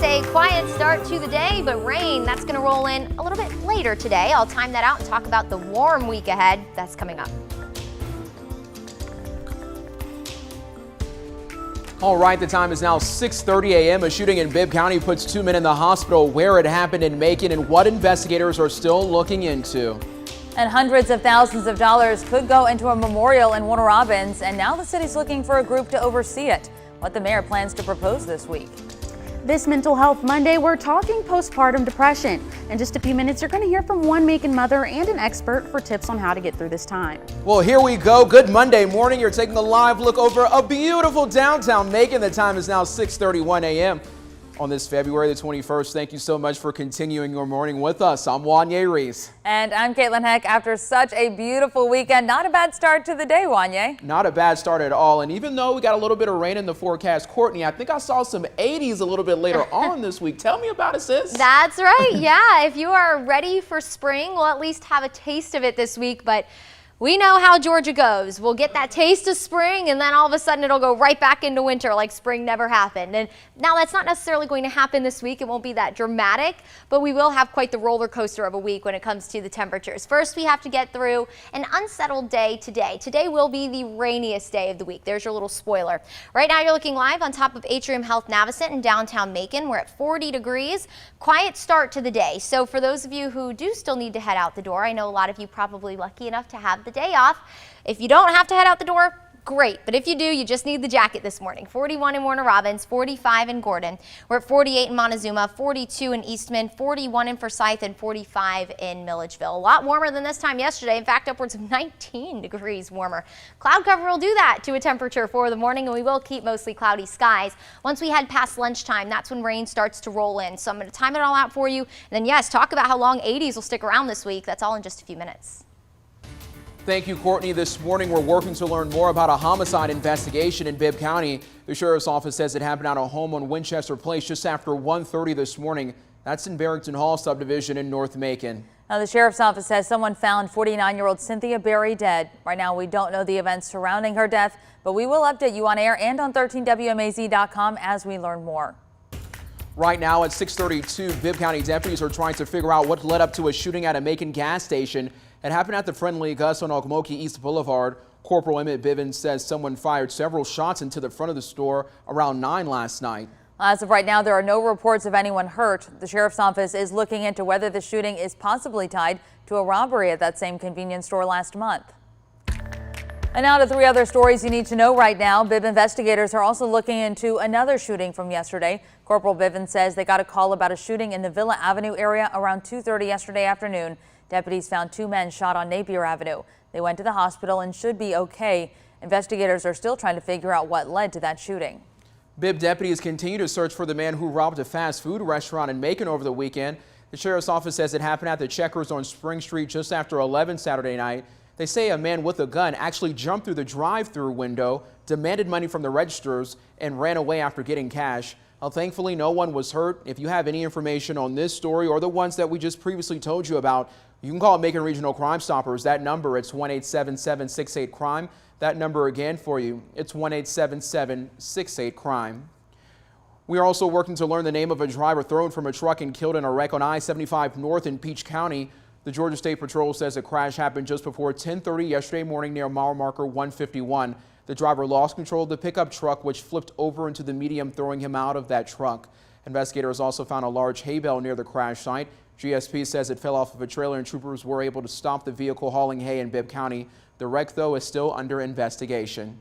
has a quiet start to the day, but rain, that's going to roll in a little bit later today. I'll time that out and talk about the warm week ahead that's coming up. All right, the time is now 6:30 a.m. A shooting in Bibb County puts 2 men in the hospital. Where it happened in Macon and what investigators are still looking into. And hundreds of thousands of dollars could go into a memorial in Warner Robins, and now the city's looking for a group to oversee it. What the mayor plans to propose this week. This Mental Health Monday, we're talking postpartum depression. In just a few minutes, you're going to hear from one Macon mother and an expert for tips on how to get through this time. Well, here we go. Good Monday morning. You're taking a live look over a beautiful downtown Macon. The time is now 6:31 a.m. on this February the 21st. Thank you so much for continuing your morning with us. I'm Wanye Reese. And I'm Caitlin Heck. After such a beautiful weekend, not a bad start to the day, Wanye. Not a bad start at all. And even though we got a little bit of rain in the forecast, Courtney, I think I saw some 80s a little bit later on this week. Tell me about it, sis. That's right. Yeah, if you are ready for spring, we'll at least have a taste of it this week. But we know how Georgia goes. We'll get that taste of spring and then all of a sudden it'll go right back into winter like spring never happened. And now that's not necessarily going to happen this week. It won't be that dramatic, but we will have quite the roller coaster of a week when it comes to the temperatures. First, we have to get through an unsettled day today. Today will be the rainiest day of the week. There's your little spoiler. Right now you're looking live on top of Atrium Health Navicent in downtown Macon. We're at 40 degrees. Quiet start to the day. So for those of you who do still need to head out the door, I know a lot of you probably lucky enough to have the day off. If you don't have to head out the door, great. But if you do, you just need the jacket this morning. 41 in Warner Robins, 45 in Gordon. We're at 48 in Montezuma, 42 in Eastman, 41 in Forsyth, and 45 in Milledgeville. A lot warmer than this time yesterday. In fact, upwards of 19 degrees warmer. Cloud cover will do that to a temperature for the morning, and we will keep mostly cloudy skies. Once we head past lunchtime, that's when rain starts to roll in. So I'm going to time it all out for you. And then, yes, talk about how long 80s will stick around this week. That's all in just a few minutes. Thank you, Courtney. This morning, we're working to learn more about a homicide investigation in Bibb County. The sheriff's office says it happened at a home on Winchester Place just after 1:30 this morning. That's in Barrington Hall subdivision in North Macon. Now, the sheriff's office says someone found 49-year-old Cynthia Berry dead. Right now, we don't know the events surrounding her death, but we will update you on air and on 13WMAZ.com as we learn more. Right now at 6:32, Bibb County deputies are trying to figure out what led up to a shooting at a Macon gas station. It happened at the Friendly Gus on Okmulgee East Boulevard. Corporal Emmett Bivens says someone fired several shots into the front of the store around 9 last night. As of right now, there are no reports of anyone hurt. The sheriff's office is looking into whether the shooting is possibly tied to a robbery at that same convenience store last month. And now to 3 other stories you need to know right now. Bibb investigators are also looking into another shooting from yesterday. Corporal Bivens says they got a call about a shooting in the Villa Avenue area around 2:30 yesterday afternoon. Deputies found 2 men shot on Napier Avenue. They went to the hospital and should be okay. Investigators are still trying to figure out what led to that shooting. Bibb deputies continue to search for the man who robbed a fast food restaurant in Macon over the weekend. The sheriff's office says it happened at the Checkers on Spring Street just after 11 Saturday night. They say a man with a gun actually jumped through the drive-through window, demanded money from the registers, and ran away after getting cash. Thankfully, no one was hurt. If you have any information on this story or the ones that we just previously told you about, you can call Macon Regional Crime Stoppers. That number, it's 1-877-68-CRIME. That number again for you, it's 1-877-68-CRIME. We are also working to learn the name of a driver thrown from a truck and killed in a wreck on I-75 North in Peach County. The Georgia State Patrol says a crash happened just before 10:30 yesterday morning near mile marker 151. The driver lost control of the pickup truck, which flipped over into the median, throwing him out of that truck. Investigators also found a large hay bale near the crash site. GSP says it fell off of a trailer and troopers were able to stop the vehicle hauling hay in Bibb County. The wreck, though, is still under investigation.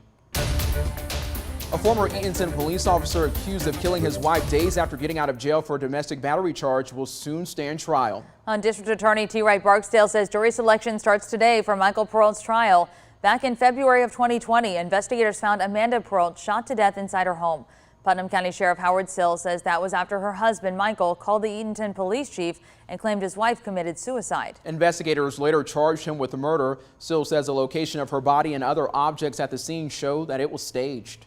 A former Eatonton police officer accused of killing his wife days after getting out of jail for a domestic battery charge will soon stand trial. District Attorney T. Wright Barksdale says jury selection starts today for Michael Peralt's trial. Back in February of 2020, investigators found Amanda Peralt shot to death inside her home. Putnam County Sheriff Howard Sill says that was after her husband, Michael, called the Eatonton police chief and claimed his wife committed suicide. Investigators later charged him with murder. Sill says the location of her body and other objects at the scene show that it was staged.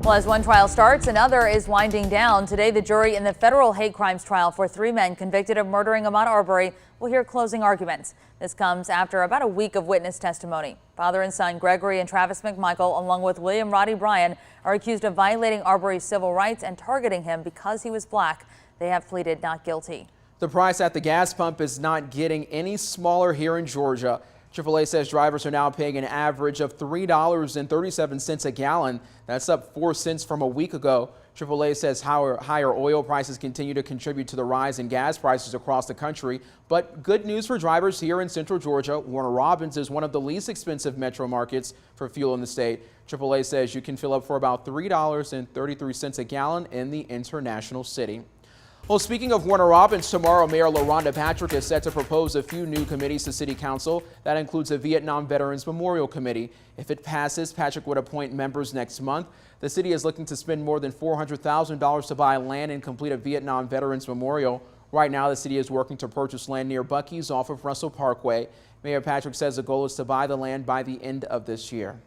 Well, as one trial starts, another is winding down. Today, the jury in the federal hate crimes trial for 3 men convicted of murdering Ahmaud Arbery will hear closing arguments. This comes after about a week of witness testimony. Father and son Gregory and Travis McMichael, along with William Roddy Bryan, are accused of violating Arbery's civil rights and targeting him because he was black. They have pleaded not guilty. The price at the gas pump is not getting any smaller here in Georgia. AAA says drivers are now paying an average of $3.37 a gallon. That's up 4 cents from a week ago. AAA says higher oil prices continue to contribute to the rise in gas prices across the country. But good news for drivers here in Central Georgia. Warner Robins is one of the least expensive metro markets for fuel in the state. AAA says you can fill up for about $3.33 a gallon in the international city. Well, speaking of Warner Robins, tomorrow Mayor LaRhonda Patrick is set to propose a few new committees to City Council. That includes a Vietnam Veterans Memorial Committee. If it passes, Patrick would appoint members next month. The city is looking to spend more than $400,000 to buy land and complete a Vietnam Veterans Memorial. Right now, the city is working to purchase land near Buc-ee's off of Russell Parkway. Mayor Patrick says the goal is to buy the land by the end of this year.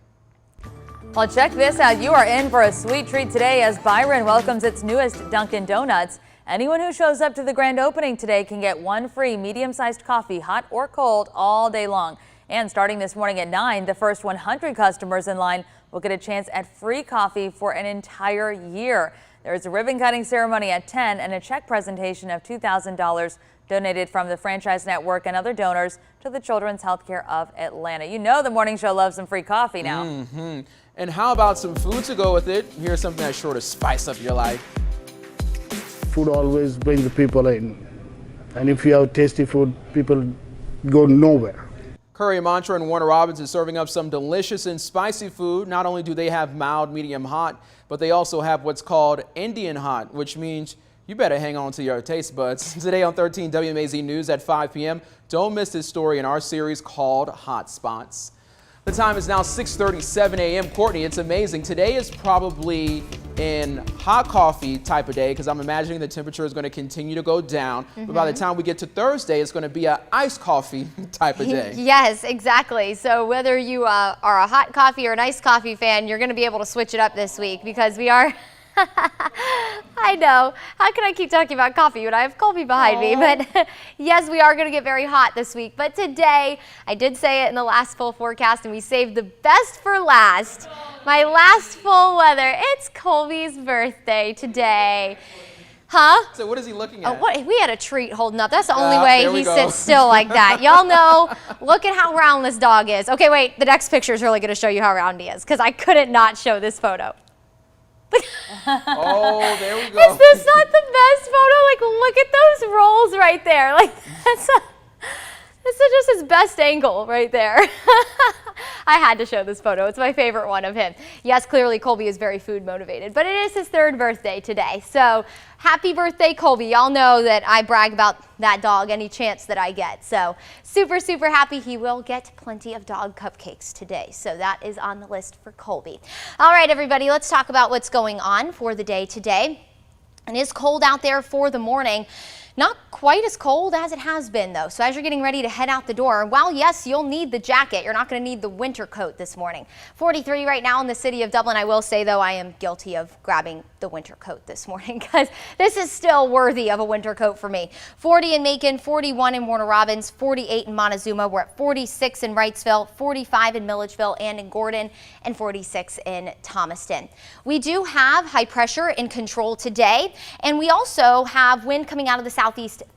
Well, check this out. You are in for a sweet treat today as Byron welcomes its newest Dunkin Donuts. Anyone who shows up to the grand opening today can get one free medium-sized coffee, hot or cold, all day long. And starting this morning at 9, the first 100 customers in line will get a chance at free coffee for an entire year. There is a ribbon-cutting ceremony at 10 and a check presentation of $2,000 donated from the franchise network and other donors to the Children's Healthcare of Atlanta. You know the morning show loves some free coffee now. And how about some food to go with it? Here's something that's sure to spice up your life. Food always brings the people in. And if you have tasty food, people go nowhere. Curry Mantra and Warner Robins is serving up some delicious and spicy food. Not only do they have mild, medium, hot, but they also have what's called Indian hot, which means you better hang on to your taste buds. Today on 13 WMAZ News at 5 p.m., don't miss this story in our series called Hot Spots. The time is now 6:37 a.m. Courtney, it's amazing. Today is probably in hot coffee type of day because I'm imagining the temperature is going to continue to go down. But by the time we get to Thursday, it's going to be an iced coffee type of day. Yes, exactly. So whether you are a hot coffee or an iced coffee fan, you're going to be able to switch it up this week because we are... I know. How can I keep talking about coffee when I have Colby behind me? But yes, we are going to get very hot this week. But today, I did say it in the last full forecast, and we saved the best for last. My last full weather. It's Colby's birthday today. Huh? So what is he looking at? We had a treat holding up. That's the only way he go. sits still like that. Y'all know, look at how round this dog is. Okay, wait, the next picture is really going to show you how round he is because I couldn't not show this photo. Oh, there we go. Is this not the best photo? Like, look at those rolls right there. Like, this is just his best angle right there. I had to show this photo. It's my favorite one of him. Yes, clearly Colby is very food motivated, but it is his 3rd birthday today. So happy birthday, Colby. Y'all know that I brag about that dog any chance that I get. So super, super happy. He will get plenty of dog cupcakes today. So that is on the list for Colby. All right, everybody, let's talk about what's going on for the day today. It is cold out there for the morning. Not quite as cold as it has been, though. So as you're getting ready to head out the door, while yes, you'll need the jacket, you're not going to need the winter coat this morning. 43 right now in the city of Dublin. I will say, though, I am guilty of grabbing the winter coat this morning because this is still worthy of a winter coat for me. 40 in Macon, 41 in Warner Robins, 48 in Montezuma. We're at 46 in Wrightsville, 45 in Milledgeville and in Gordon, and 46 in Thomaston. We do have high pressure in control today, and we also have wind coming out of the southeast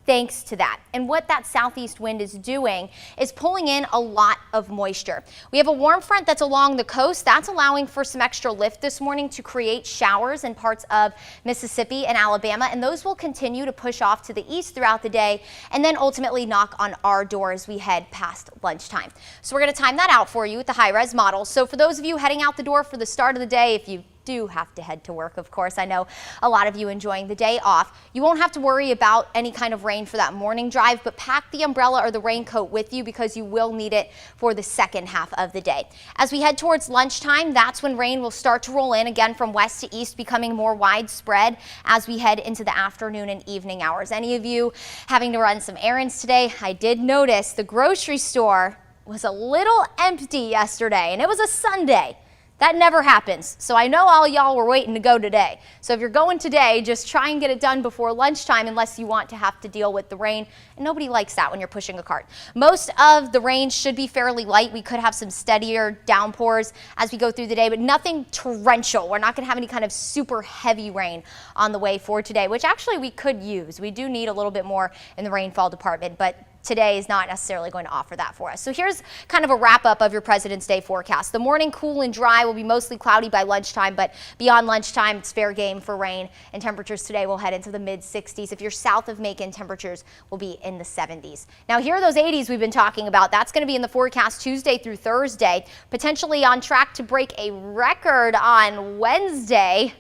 thanks to that. And what that southeast wind is doing is pulling in a lot of moisture. We have a warm front that's along the coast. That's allowing for some extra lift this morning to create showers in parts of Mississippi and Alabama, and those will continue to push off to the east throughout the day and then ultimately knock on our door as we head past lunchtime. So we're going to time that out for you with the high-res model. So for those of you heading out the door for the start of the day, if you do have to head to work, of course. I know a lot of you enjoying the day off. You won't have to worry about any kind of rain for that morning drive, but pack the umbrella or the raincoat with you because you will need it for the second half of the day. As we head towards lunchtime, that's when rain will start to roll in again from west to east, becoming more widespread as we head into the afternoon and evening hours. Any of you having to run some errands today? I did notice the grocery store was a little empty yesterday, and it was a Sunday. That never happens. So I know all y'all were waiting to go today. So if you're going today, just try and get it done before lunchtime unless you want to have to deal with the rain. And nobody likes that when you're pushing a cart. Most of the rain should be fairly light. We could have some steadier downpours as we go through the day, but nothing torrential. We're not going to have any kind of super heavy rain on the way for today, which actually we could use. We do need a little bit more in the rainfall department, but today is not necessarily going to offer that for us. So here's kind of a wrap up of your President's Day forecast. The morning cool and dry will be mostly cloudy by lunchtime, but beyond lunchtime, it's fair game for rain, and temperatures today will head into the mid 60s. If you're south of Macon, temperatures will be in the 70s. Now here are those 80s we've been talking about. That's going to be in the forecast Tuesday through Thursday, potentially on track to break a record on Wednesday.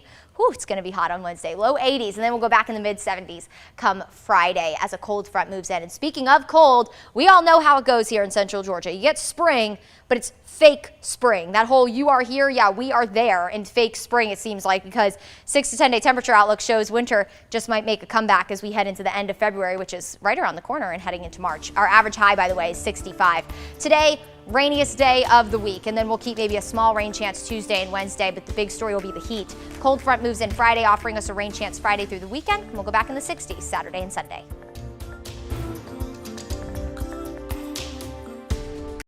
It's going to be hot on Wednesday, low 80s, and then we'll go back in the mid 70s come Friday as a cold front moves in. And speaking of cold, we all know how it goes here in central Georgia. You get spring, but it's fake spring. That whole you are here, yeah, we are there in fake spring, it seems like, because 6 to 10 day temperature outlook shows winter just might make a comeback as we head into the end of February, which is right around the corner, and heading into March. Our average high, by the way, is 65. Today, rainiest day of the week, and then we'll keep maybe a small rain chance Tuesday and Wednesday, but the big story will be the heat. Cold front moves in Friday, offering us a rain chance Friday through the weekend, and we'll go back in the 60s Saturday and Sunday.